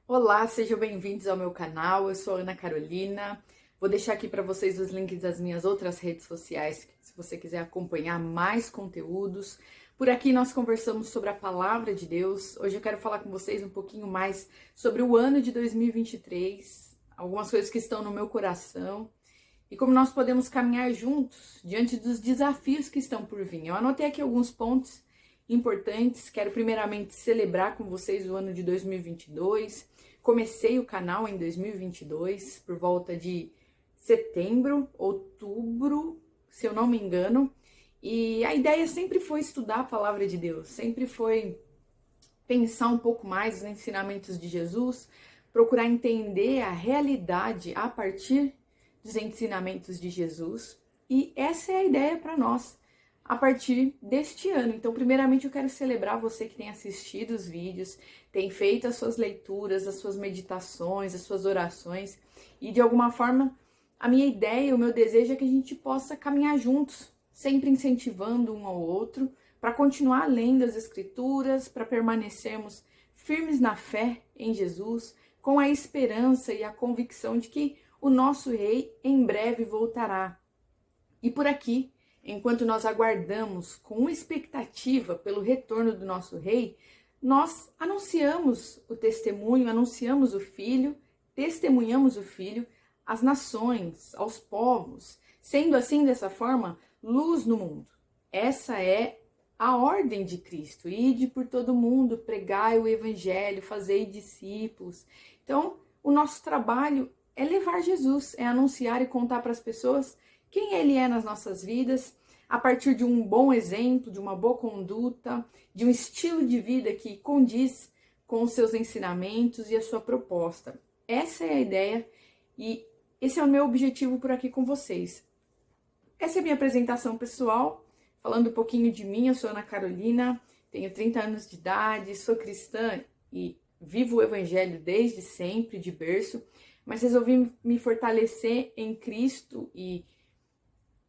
Olá, sejam bem-vindos ao meu canal. Eu sou a Ana Carolina. Vou deixar aqui para vocês os links das minhas outras redes sociais, se você quiser acompanhar mais conteúdos. Por aqui nós conversamos sobre a palavra de Deus. Hoje eu quero falar com vocês um pouquinho mais sobre o ano de 2023, algumas coisas que estão no meu coração e como nós podemos caminhar juntos diante dos desafios que estão por vir. Eu anotei aqui alguns pontos importantes. Quero primeiramente celebrar com vocês o ano de 2022. Comecei o canal em 2022, por volta de setembro, outubro, se eu não me engano. E a ideia sempre foi estudar a palavra de Deus, sempre foi pensar um pouco mais nos ensinamentos de Jesus, procurar entender a realidade a partir dos ensinamentos de Jesus. E essa é a ideia para nós a partir deste ano. Então, primeiramente, eu quero celebrar você que tem assistido os vídeos, tem feito as suas leituras, as suas meditações, as suas orações, e de alguma forma, a minha ideia, o meu desejo é que a gente possa caminhar juntos, sempre incentivando um ao outro, para continuar lendo as Escrituras, para permanecermos firmes na fé em Jesus, com a esperança e a convicção de que o nosso Rei em breve voltará. E por aqui, enquanto nós aguardamos com expectativa pelo retorno do nosso Rei, nós anunciamos o testemunho, anunciamos o Filho, testemunhamos o Filho às nações, aos povos, sendo assim, dessa forma, luz no mundo. Essa é a ordem de Cristo: ide por todo mundo, pregai o Evangelho, fazei discípulos. Então, o nosso trabalho é levar Jesus, é anunciar e contar para as pessoas quem Ele é nas nossas vidas, a partir de um bom exemplo, de uma boa conduta, de um estilo de vida que condiz com os seus ensinamentos e a sua proposta. Essa é a ideia e esse é o meu objetivo por aqui com vocês. Essa é a minha apresentação pessoal, falando um pouquinho de mim. Eu sou Ana Carolina, tenho 30 anos de idade, sou cristã e vivo o Evangelho desde sempre, de berço, mas resolvi me fortalecer em Cristo e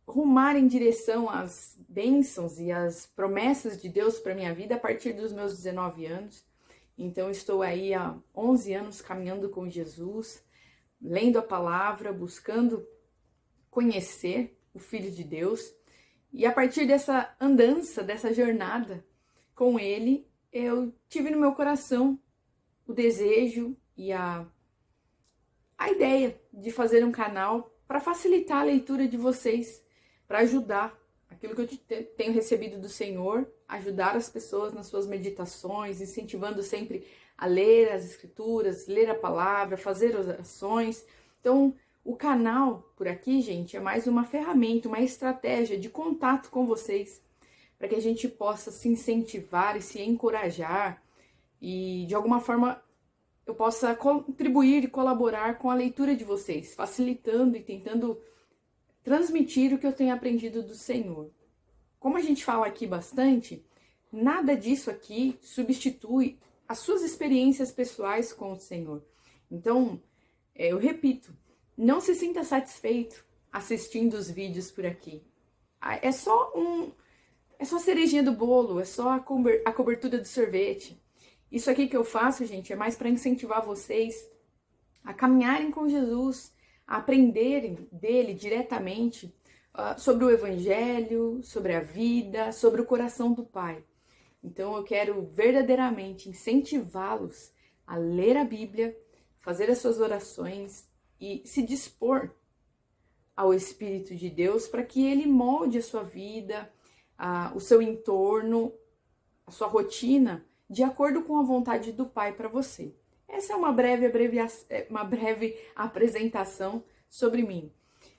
rumar em direção às bênçãos e às promessas de Deus para minha vida a partir dos meus 19 anos. Então, estou aí há 11 anos caminhando com Jesus, lendo a palavra, buscando conhecer o Filho de Deus. E a partir dessa andança, dessa jornada com Ele, eu tive no meu coração o desejo e a ideia de fazer um canal para facilitar a leitura de vocês, para ajudar aquilo que eu tenho recebido do Senhor, ajudar as pessoas nas suas meditações, incentivando sempre a ler as Escrituras, ler a palavra, fazer orações. Então, o canal por aqui, gente, é mais uma ferramenta, uma estratégia de contato com vocês, para que a gente possa se incentivar e se encorajar e, de alguma forma, eu possa contribuir e colaborar com a leitura de vocês, facilitando e tentando transmitir o que eu tenho aprendido do Senhor. Como a gente fala aqui bastante, nada disso aqui substitui as suas experiências pessoais com o Senhor. Então, eu repito, não se sinta satisfeito assistindo os vídeos por aqui. É só a cerejinha do bolo, é só a cobertura do sorvete. Isso aqui que eu faço, gente, é mais para incentivar vocês a caminharem com Jesus, a aprenderem dele diretamente sobre o Evangelho, sobre a vida, sobre o coração do Pai. Então eu quero verdadeiramente incentivá-los a ler a Bíblia, fazer as suas orações e se dispor ao Espírito de Deus para que ele molde a sua vida, o seu entorno, a sua rotina, de acordo com a vontade do Pai para você. Essa é uma breve apresentação sobre mim.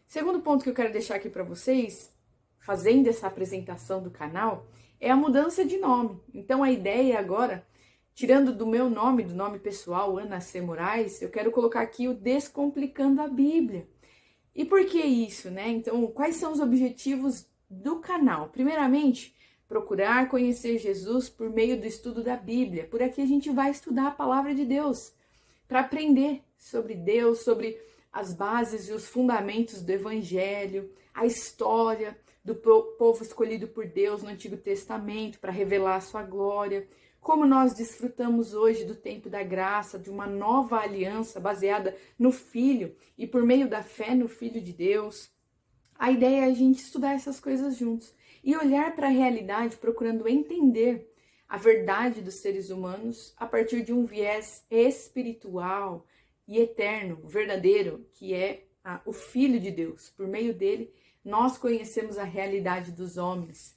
Segundo ponto que eu quero deixar aqui para vocês, fazendo essa apresentação do canal, é a mudança de nome. Então a ideia agora, tirando do meu nome, do nome pessoal, Ana C. Moraes, eu quero colocar aqui o Descomplicando a Bíblia. E por que isso, né? Então, quais são os objetivos do canal? Primeiramente, procurar conhecer Jesus por meio do estudo da Bíblia. Por aqui a gente vai estudar a palavra de Deus, para aprender sobre Deus, sobre as bases e os fundamentos do Evangelho, a história do povo escolhido por Deus no Antigo Testamento para revelar a sua glória, como nós desfrutamos hoje do tempo da graça, de uma nova aliança baseada no Filho e por meio da fé no Filho de Deus. A ideia é a gente estudar essas coisas juntos e olhar para a realidade procurando entender a verdade dos seres humanos a partir de um viés espiritual e eterno, verdadeiro, que é o Filho de Deus. Por meio dele, nós conhecemos a realidade dos homens.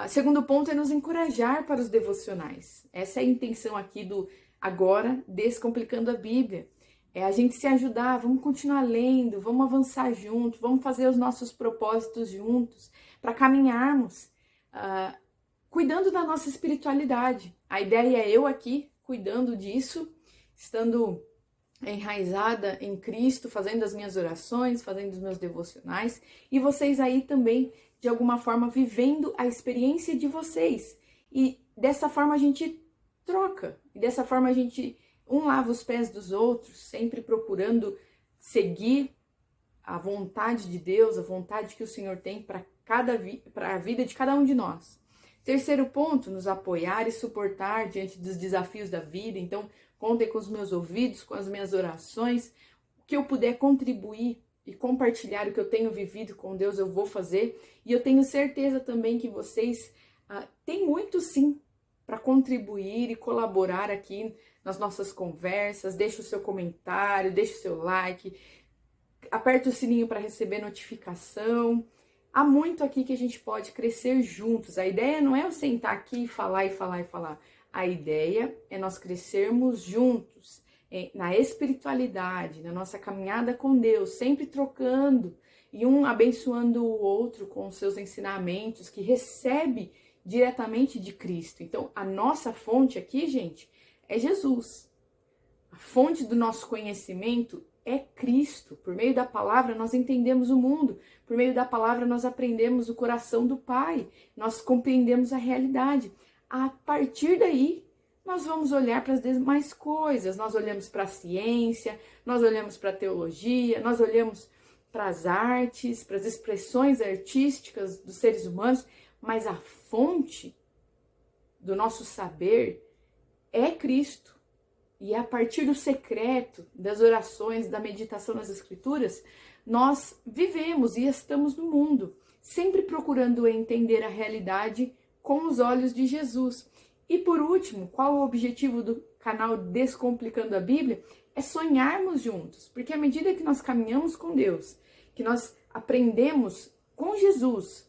Segundo ponto é nos encorajar para os devocionais. Essa é a intenção aqui do Agora Descomplicando a Bíblia. É a gente se ajudar, vamos continuar lendo, vamos avançar juntos, vamos fazer os nossos propósitos juntos, para caminharmos, cuidando da nossa espiritualidade. A ideia é eu aqui cuidando disso, estando enraizada em Cristo, fazendo as minhas orações, fazendo os meus devocionais, e vocês aí também, de alguma forma, vivendo a experiência de vocês. E dessa forma a gente troca, e dessa forma a gente um lava os pés dos outros, sempre procurando seguir a vontade de Deus, a vontade que o Senhor tem para a vida de cada um de nós. Terceiro ponto, nos apoiar e suportar diante dos desafios da vida. Então, contem com os meus ouvidos, com as minhas orações, o que eu puder contribuir e compartilhar o que eu tenho vivido com Deus, eu vou fazer. E eu tenho certeza também que vocês têm muito sim para contribuir e colaborar aqui nas nossas conversas. Deixe o seu comentário, deixe o seu like, aperte o sininho para receber notificação. Há muito aqui que a gente pode crescer juntos. A ideia não é eu sentar aqui e falar e falar e falar. A ideia é nós crescermos juntos na espiritualidade, na nossa caminhada com Deus, sempre trocando e um abençoando o outro com os seus ensinamentos que recebe diretamente de Cristo. Então, a nossa fonte aqui, gente, é Jesus. A fonte do nosso conhecimento é Cristo. Por meio da palavra nós entendemos o mundo. Por meio da palavra nós aprendemos o coração do Pai. Nós compreendemos a realidade. A partir daí, nós vamos olhar para as demais coisas. Nós olhamos para a ciência, nós olhamos para a teologia, nós olhamos para as artes, para as expressões artísticas dos seres humanos, mas a fonte do nosso saber é Cristo. E a partir do secreto, das orações, da meditação nas Escrituras, nós vivemos e estamos no mundo, sempre procurando entender a realidade com os olhos de Jesus. E por último, qual o objetivo do canal Descomplicando a Bíblia? É sonharmos juntos, porque à medida que nós caminhamos com Deus, que nós aprendemos com Jesus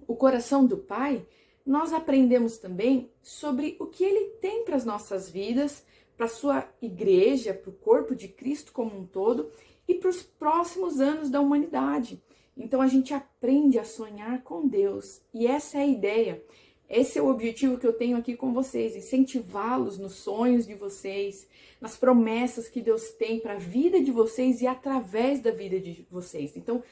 o coração do Pai, nós aprendemos também sobre o que Ele tem para as nossas vidas, para a sua igreja, para o corpo de Cristo como um todo e para os próximos anos da humanidade. Então a gente aprende a sonhar com Deus e essa é a ideia. Esse é o objetivo que eu tenho aqui com vocês, incentivá-los nos sonhos de vocês, nas promessas que Deus tem para a vida de vocês e através da vida de vocês. Então,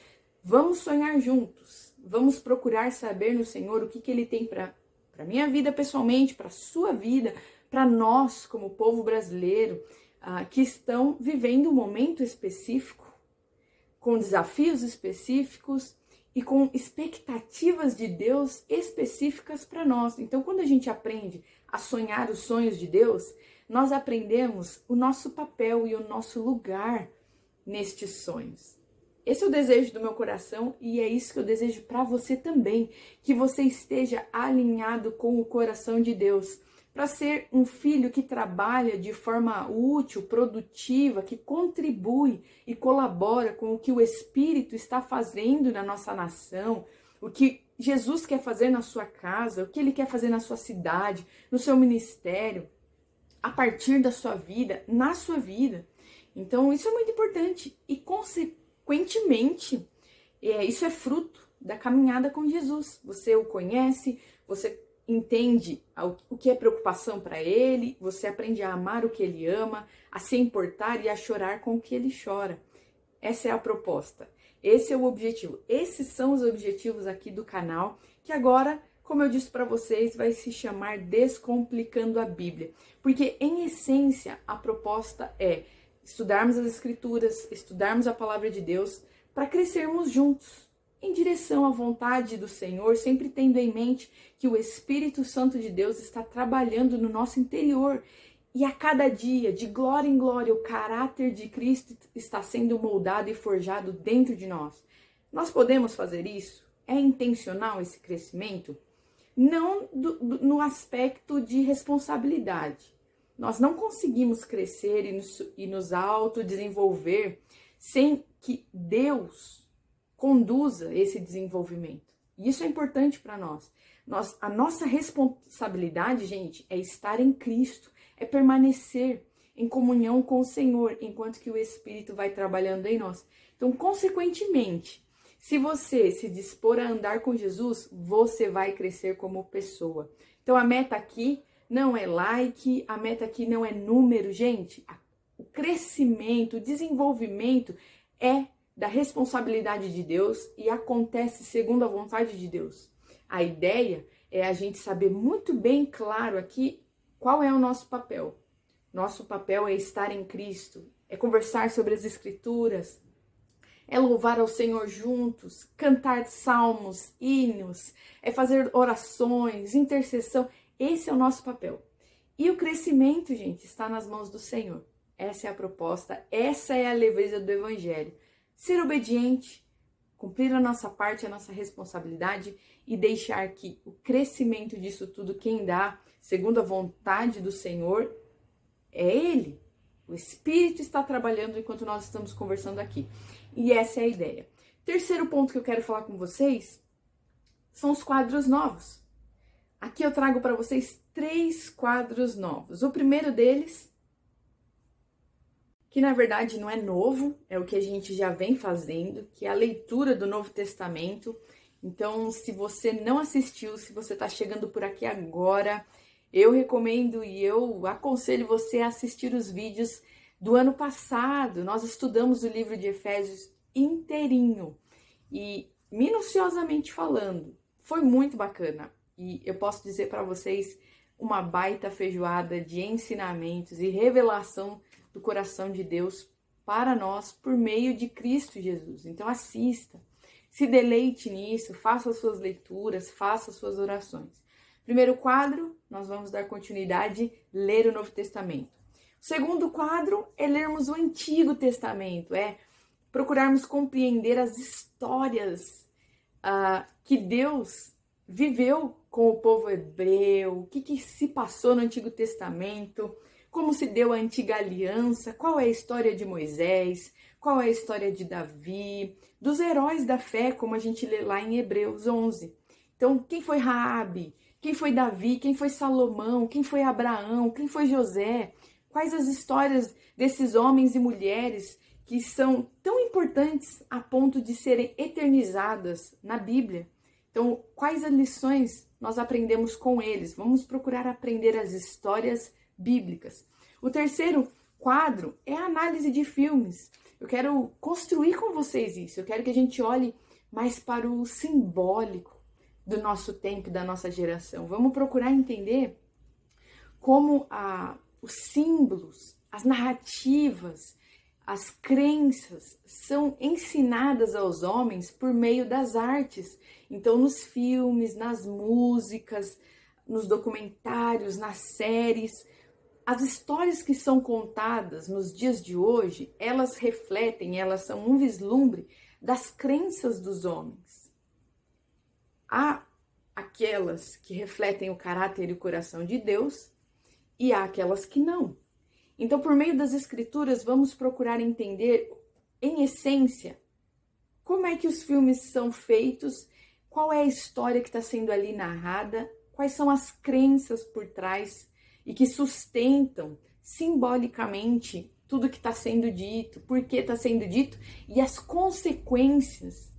vamos sonhar juntos, vamos procurar saber no Senhor o que Ele tem para a minha vida pessoalmente, para a sua vida, para nós como povo brasileiro, que estão vivendo um momento específico, com desafios específicos, e com expectativas de Deus específicas para nós. Então, quando a gente aprende a sonhar os sonhos de Deus, nós aprendemos o nosso papel e o nosso lugar nestes sonhos. Esse é o desejo do meu coração e é isso que eu desejo para você também, que você esteja alinhado com o coração de Deus, para ser um filho que trabalha de forma útil, produtiva, que contribui e colabora com o que o Espírito está fazendo na nossa nação, o que Jesus quer fazer na sua casa, o que Ele quer fazer na sua cidade, no seu ministério, a partir da sua vida, na sua vida. Então, isso é muito importante e, consequentemente, isso é fruto da caminhada com Jesus. Você o conhece, você entende o que é preocupação para Ele, você aprende a amar o que Ele ama, a se importar e a chorar com o que Ele chora. Essa é a proposta, esse é o objetivo, esses são os objetivos aqui do canal, que agora, como eu disse para vocês, vai se chamar Descomplicando a Bíblia, porque em essência a proposta é estudarmos as Escrituras, estudarmos a Palavra de Deus para crescermos juntos, em direção à vontade do Senhor, sempre tendo em mente que o Espírito Santo de Deus está trabalhando no nosso interior. E a cada dia, de glória em glória, o caráter de Cristo está sendo moldado e forjado dentro de nós. Nós podemos fazer isso? É intencional esse crescimento? Não no aspecto de responsabilidade. Nós não conseguimos crescer e nos autodesenvolver sem que Deus conduza esse desenvolvimento. E isso é importante para nós. A nossa responsabilidade, gente, é estar em Cristo, é permanecer em comunhão com o Senhor, enquanto que o Espírito vai trabalhando em nós. Então, consequentemente, se você se dispor a andar com Jesus, você vai crescer como pessoa. Então, a meta aqui não é like, a meta aqui não é número, gente. O crescimento, o desenvolvimento é da responsabilidade de Deus e acontece segundo a vontade de Deus. A ideia é a gente saber muito bem claro aqui qual é o nosso papel. Nosso papel é estar em Cristo, é conversar sobre as Escrituras, é louvar ao Senhor juntos, cantar salmos, hinos, é fazer orações, intercessão. Esse é o nosso papel. E o crescimento, gente, está nas mãos do Senhor. Essa é a proposta, essa é a leveza do Evangelho. Ser obediente, cumprir a nossa parte, a nossa responsabilidade e deixar que o crescimento disso tudo, quem dá, segundo a vontade do Senhor, é Ele. O Espírito está trabalhando enquanto nós estamos conversando aqui. E essa é a ideia. Terceiro ponto que eu quero falar com vocês são os quadros novos. Aqui eu trago para vocês 3 quadros novos. O primeiro deles, que na verdade não é novo, é o que a gente já vem fazendo, que é a leitura do Novo Testamento. Então, se você não assistiu, se você está chegando por aqui agora, eu recomendo e eu aconselho você a assistir os vídeos do ano passado. Nós estudamos o livro de Efésios inteirinho e minuciosamente falando. Foi muito bacana e eu posso dizer para vocês uma baita feijoada de ensinamentos e revelação do coração de Deus para nós por meio de Cristo Jesus. Então assista, se deleite nisso, faça as suas leituras, faça as suas orações. Primeiro quadro, nós vamos dar continuidade, ler o Novo Testamento. O segundo quadro é lermos o Antigo Testamento, é procurarmos compreender as histórias que Deus viveu com o povo hebreu, o que se passou no Antigo Testamento, como se deu a antiga aliança, qual é a história de Moisés, qual é a história de Davi, dos heróis da fé, como a gente lê lá em Hebreus 11. Então, quem foi Raabe? Quem foi Davi? Quem foi Salomão? Quem foi Abraão? Quem foi José? Quais as histórias desses homens e mulheres que são tão importantes a ponto de serem eternizadas na Bíblia? Então, quais as lições nós aprendemos com eles? Vamos procurar aprender as histórias bíblicas. O terceiro quadro é a análise de filmes. Eu quero construir com vocês isso. Eu quero que a gente olhe mais para o simbólico do nosso tempo, da nossa geração. Vamos procurar entender como os símbolos, as narrativas, as crenças são ensinadas aos homens por meio das artes. Então, nos filmes, nas músicas, nos documentários, nas séries, as histórias que são contadas nos dias de hoje, elas refletem, elas são um vislumbre das crenças dos homens. Há aquelas que refletem o caráter e o coração de Deus e há aquelas que não. Então, por meio das Escrituras, vamos procurar entender, em essência, como é que os filmes são feitos, qual é a história que está sendo ali narrada, quais são as crenças por trás e que sustentam simbolicamente tudo que está sendo dito, por que está sendo dito e as consequências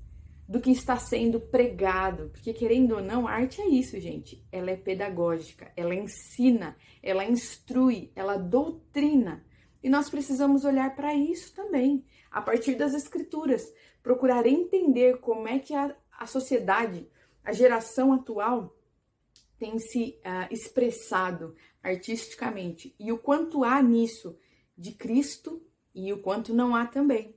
do que está sendo pregado. Porque, querendo ou não, a arte é isso, gente. Ela é pedagógica, ela ensina, ela instrui, ela doutrina. E nós precisamos olhar para isso também, a partir das Escrituras. Procurar entender como é que a sociedade, a geração atual, tem se expressado artisticamente. E o quanto há nisso de Cristo e o quanto não há também.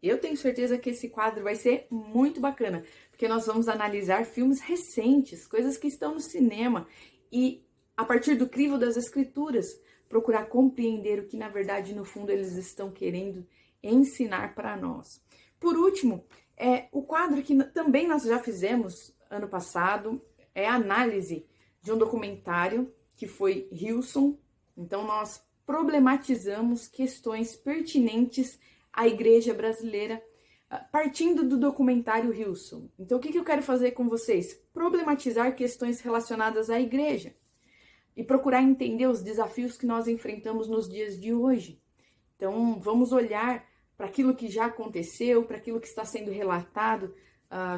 Eu tenho certeza que esse quadro vai ser muito bacana, porque nós vamos analisar filmes recentes, coisas que estão no cinema, e a partir do crivo das escrituras, procurar compreender o que na verdade no fundo eles estão querendo ensinar para nós. Por último, o quadro que também nós já fizemos ano passado, é a análise de um documentário que foi Hillsong. Então nós problematizamos questões pertinentes à igreja brasileira, partindo do documentário Hillsong. Então o que eu quero fazer com vocês? Problematizar questões relacionadas à igreja e procurar entender os desafios que nós enfrentamos nos dias de hoje. Então vamos olhar para aquilo que já aconteceu, para aquilo que está sendo relatado,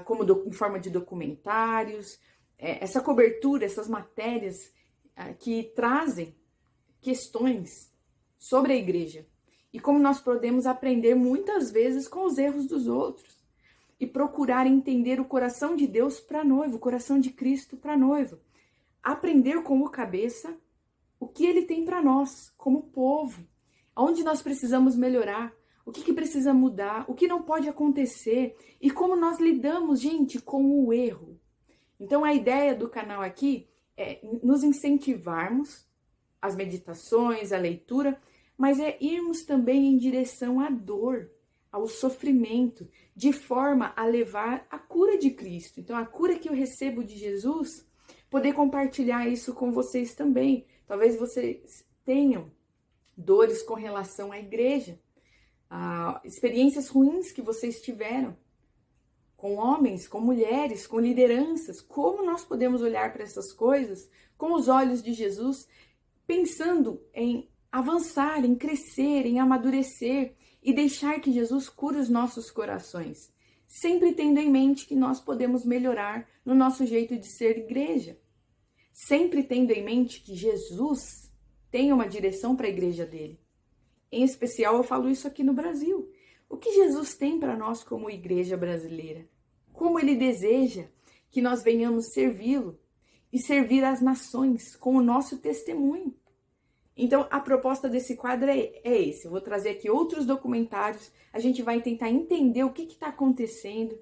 como em forma de documentários, essa cobertura, essas matérias que trazem questões sobre a igreja e como nós podemos aprender muitas vezes com os erros dos outros e procurar entender o coração de Deus para a noiva, o coração de Cristo para a noiva. Aprender como cabeça o que ele tem para nós, como povo, onde nós precisamos melhorar, o que precisa mudar, o que não pode acontecer e como nós lidamos, gente, com o erro. Então a ideia do canal aqui é nos incentivarmos as meditações, a leitura, mas é irmos também em direção à dor, ao sofrimento, de forma a levar a cura de Cristo. Então a cura que eu recebo de Jesus, poder compartilhar isso com vocês também. Talvez vocês tenham dores com relação à igreja, experiências ruins que vocês tiveram com homens, com mulheres, com lideranças. Como nós podemos olhar para essas coisas com os olhos de Jesus, pensando em avançar, em crescer, em amadurecer e deixar que Jesus cure os nossos corações, sempre tendo em mente que nós podemos melhorar no nosso jeito de ser igreja, sempre tendo em mente que Jesus tem uma direção para a igreja dele. Em especial, eu falo isso aqui no Brasil. O que Jesus tem para nós como igreja brasileira? Como ele deseja que nós venhamos servi-lo e servir as nações com o nosso testemunho. Então, a proposta desse quadro é esse. Eu vou trazer aqui outros documentários, a gente vai tentar entender o que está acontecendo,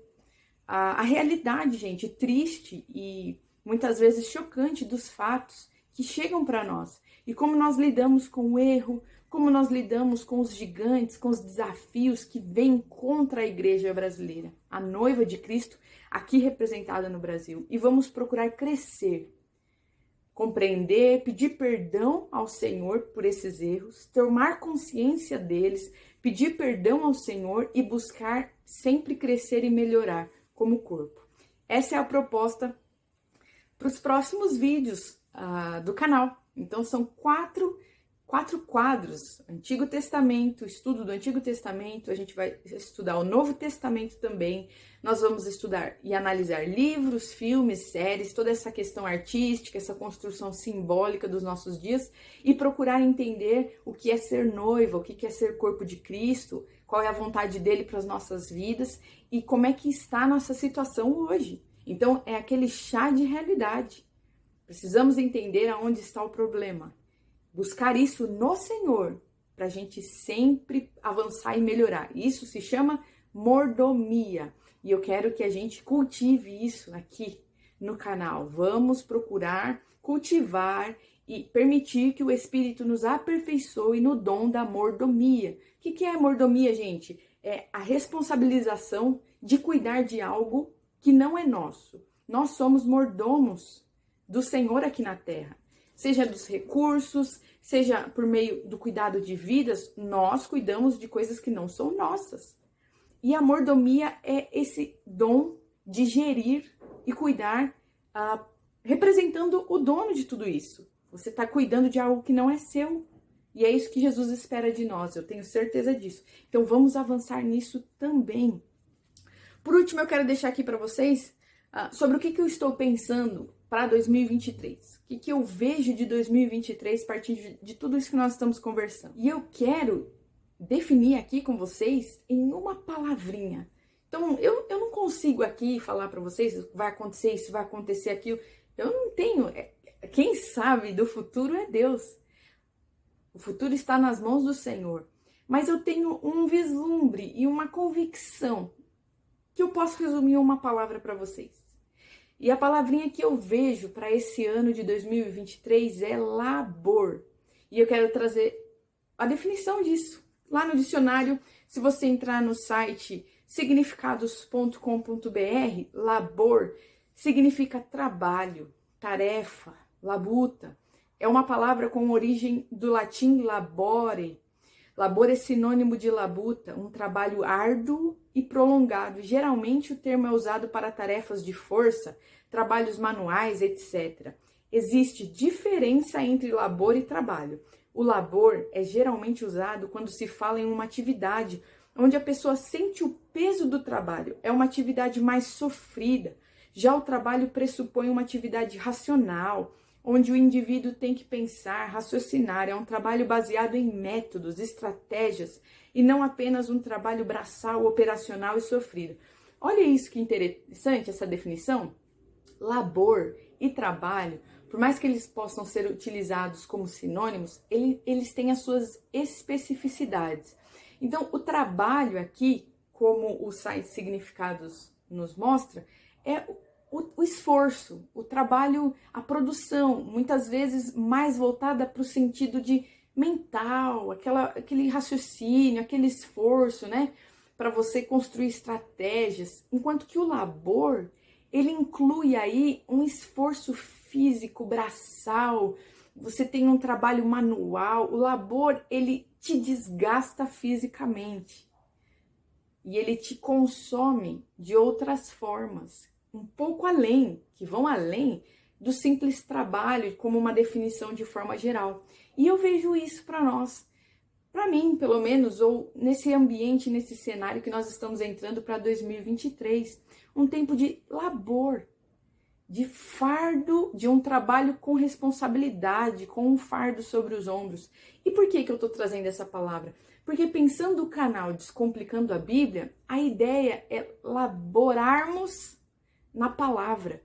a realidade, gente, triste e muitas vezes chocante dos fatos que chegam para nós. E como nós lidamos com o erro, como nós lidamos com os gigantes, com os desafios que vêm contra a igreja brasileira, a noiva de Cristo, aqui representada no Brasil. E vamos procurar crescer, compreender, pedir perdão ao Senhor por esses erros, tomar consciência deles, pedir perdão ao Senhor e buscar sempre crescer e melhorar como corpo. Essa é a proposta para os próximos vídeos do canal. Então são quatro quadros: Antigo Testamento, estudo do Antigo Testamento, a gente vai estudar o Novo Testamento também, nós vamos estudar e analisar livros, filmes, séries, toda essa questão artística, essa construção simbólica dos nossos dias e procurar entender o que é ser noiva, o que é ser corpo de Cristo, qual é a vontade dele para as nossas vidas e como é que está a nossa situação hoje. Então é aquele chá de realidade. Precisamos entender aonde está o problema. Buscar isso no Senhor, para a gente sempre avançar e melhorar. Isso se chama mordomia. E eu quero que a gente cultive isso aqui no canal. Vamos procurar cultivar e permitir que o Espírito nos aperfeiçoe no dom da mordomia. O que é a mordomia, gente? É a responsabilização de cuidar de algo que não é nosso. Nós somos mordomos do Senhor aqui na terra. Seja dos recursos, seja por meio do cuidado de vidas, nós cuidamos de coisas que não são nossas. E a mordomia é esse dom de gerir e cuidar, representando o dono de tudo isso. Você está cuidando de algo que não é seu. E é isso que Jesus espera de nós, eu tenho certeza disso. Então vamos avançar nisso também. Por último, eu quero deixar aqui para vocês sobre o que eu estou pensando para 2023. O que eu vejo de 2023 a partir de tudo isso que nós estamos conversando. E eu quero definir aqui com vocês em uma palavrinha. Então, eu não consigo aqui falar para vocês, vai acontecer isso, vai acontecer aquilo. Eu não tenho. Quem sabe do futuro é Deus. O futuro está nas mãos do Senhor. mas eu tenho um vislumbre e uma convicção que eu posso resumir em uma palavra para vocês. E a palavrinha que eu vejo para esse ano de 2023 é labor. E eu quero trazer a definição disso lá no dicionário. Se você entrar no site significados.com.br, labor significa trabalho, tarefa, labuta. É uma palavra com origem do latim labore. Labor é sinônimo de labuta, um trabalho árduo e prolongado. Geralmente o termo é usado para tarefas de força, trabalhos manuais, etc. Existe diferença entre labor e trabalho. O labor é geralmente usado quando se fala em uma atividade onde a pessoa sente o peso do trabalho. É uma atividade mais sofrida. Já o trabalho pressupõe uma atividade racional, onde o indivíduo tem que pensar, raciocinar. É um trabalho baseado em métodos, estratégias, e não apenas um trabalho braçal, operacional e sofrido. Olha isso que interessante, essa definição. Labor e trabalho, por mais que eles possam ser utilizados como sinônimos, eles têm as suas especificidades. Então, o trabalho aqui, como o site Significados nos mostra, é o esforço, o trabalho, a produção, muitas vezes mais voltada para o sentido de mental, aquele raciocínio, aquele esforço, né? Para você construir estratégias. Enquanto que o labor, ele inclui aí um esforço físico, braçal, você tem um trabalho manual. O labor, ele te desgasta fisicamente e ele te consome de outras formas, um pouco além, que vão além do simples trabalho, como uma definição de forma geral. E eu vejo isso para nós, para mim, pelo menos, ou nesse ambiente, nesse cenário que nós estamos entrando para 2023, um tempo de labor, de fardo, de um trabalho com responsabilidade, com um fardo sobre os ombros. E por que eu estou trazendo essa palavra? Porque pensando o canal Descomplicando a Bíblia, a ideia é laborarmos na palavra,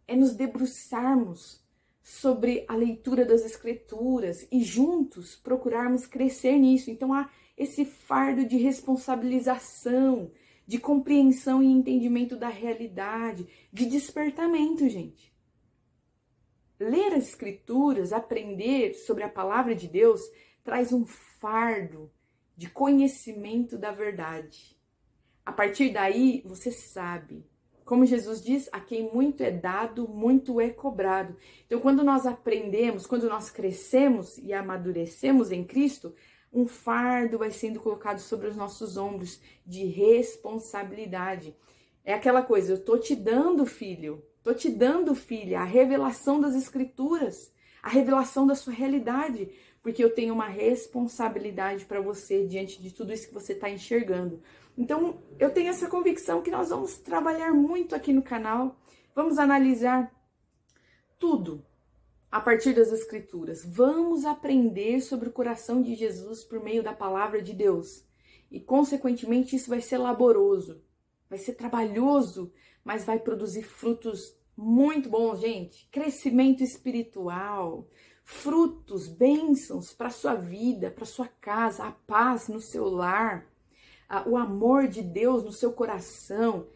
é nos debruçarmos sobre a leitura das Escrituras e juntos procurarmos crescer nisso. Então há esse fardo de responsabilização, de compreensão e entendimento da realidade, de despertamento, gente. Ler as Escrituras, aprender sobre a palavra de Deus, traz um fardo de conhecimento da verdade. A partir daí, você sabe. Como Jesus diz, a quem muito é dado, muito é cobrado. Então, quando nós aprendemos, quando nós crescemos e amadurecemos em Cristo, um fardo vai sendo colocado sobre os nossos ombros de responsabilidade. É aquela coisa, eu tô te dando, filho, tô te dando, filha, a revelação das Escrituras, a revelação da sua realidade, porque eu tenho uma responsabilidade para você diante de tudo isso que você está enxergando. Então, eu tenho essa convicção que nós vamos trabalhar muito aqui no canal, vamos analisar tudo a partir das Escrituras. Vamos aprender sobre o coração de Jesus por meio da palavra de Deus. E, consequentemente, isso vai ser laboroso, vai ser trabalhoso, mas vai produzir frutos muito bons, gente. Crescimento espiritual, frutos, bênçãos para a sua vida, para a sua casa, a paz no seu lar, o amor de Deus no seu coração,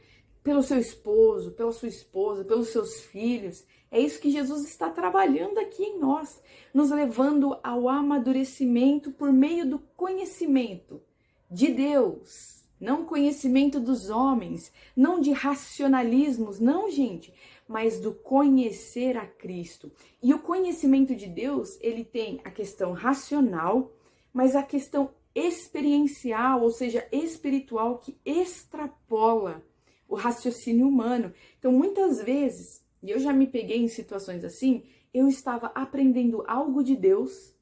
pelo seu esposo, pela sua esposa, pelos seus filhos. É isso que Jesus está trabalhando aqui em nós, nos levando ao amadurecimento por meio do conhecimento de Deus, não conhecimento dos homens, não de racionalismos, não, gente, mas do conhecer a Cristo. E o conhecimento de Deus, ele tem a questão racional, mas a questão experiencial, ou seja, espiritual, que extrapola o raciocínio humano. Então, muitas vezes, e eu já me peguei em situações assim, eu estava aprendendo algo de Deus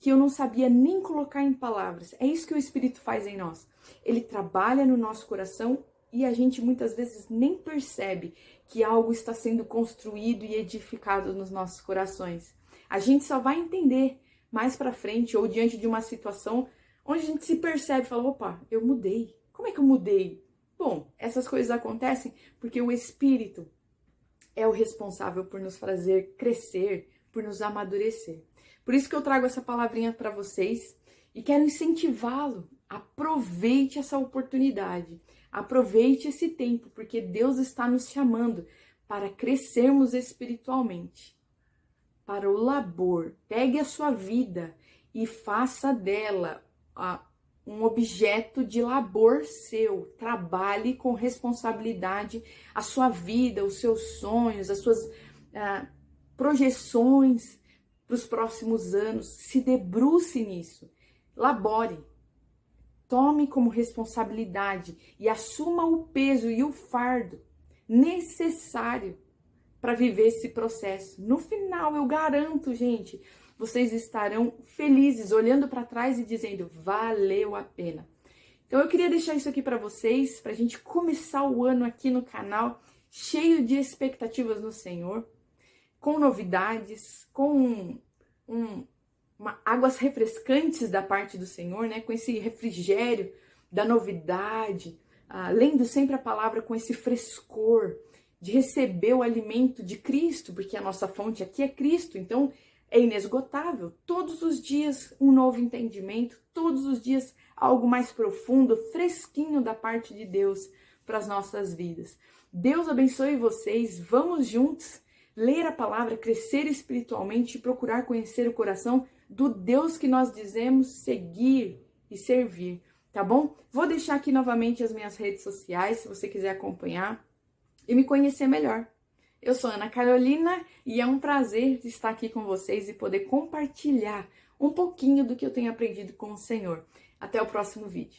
que eu não sabia nem colocar em palavras. É isso que o Espírito faz em nós. Ele trabalha no nosso coração e a gente muitas vezes nem percebe que algo está sendo construído e edificado nos nossos corações. A gente só vai entender mais pra frente ou diante de uma situação onde a gente se percebe e fala, opa, eu mudei. Como é que eu mudei? Bom, essas coisas acontecem porque o Espírito é o responsável por nos fazer crescer, por nos amadurecer. Por isso que eu trago essa palavrinha para vocês E quero incentivá-lo. Aproveite essa oportunidade. Aproveite esse tempo, porque Deus está nos chamando para crescermos espiritualmente. Para o labor. Pegue a sua vida e faça dela um objeto de labor seu. Trabalhe com responsabilidade a sua vida, os seus sonhos, as suas projeções para os próximos anos. Se debruce nisso. Labore. Tome como responsabilidade e assuma o peso e o fardo necessário para viver esse processo. No final, eu garanto, gente, vocês estarão felizes, olhando para trás e dizendo, valeu a pena. Então eu queria deixar isso aqui para vocês, para a gente começar o ano aqui no canal, cheio de expectativas no Senhor, com novidades, com águas refrescantes da parte do Senhor, né? Com esse refrigério da novidade, lendo sempre a palavra com esse frescor, de receber o alimento de Cristo, porque a nossa fonte aqui é Cristo, então é inesgotável. Todos os dias um novo entendimento, todos os dias algo mais profundo, fresquinho da parte de Deus para as nossas vidas. Deus abençoe vocês, vamos juntos ler a palavra, crescer espiritualmente e procurar conhecer o coração do Deus que nós dizemos seguir e servir, tá bom? Vou deixar aqui novamente as minhas redes sociais, se você quiser acompanhar e me conhecer melhor. Eu sou Ana Carolina e é um prazer estar aqui com vocês e poder compartilhar um pouquinho do que eu tenho aprendido com o Senhor. Até o próximo vídeo.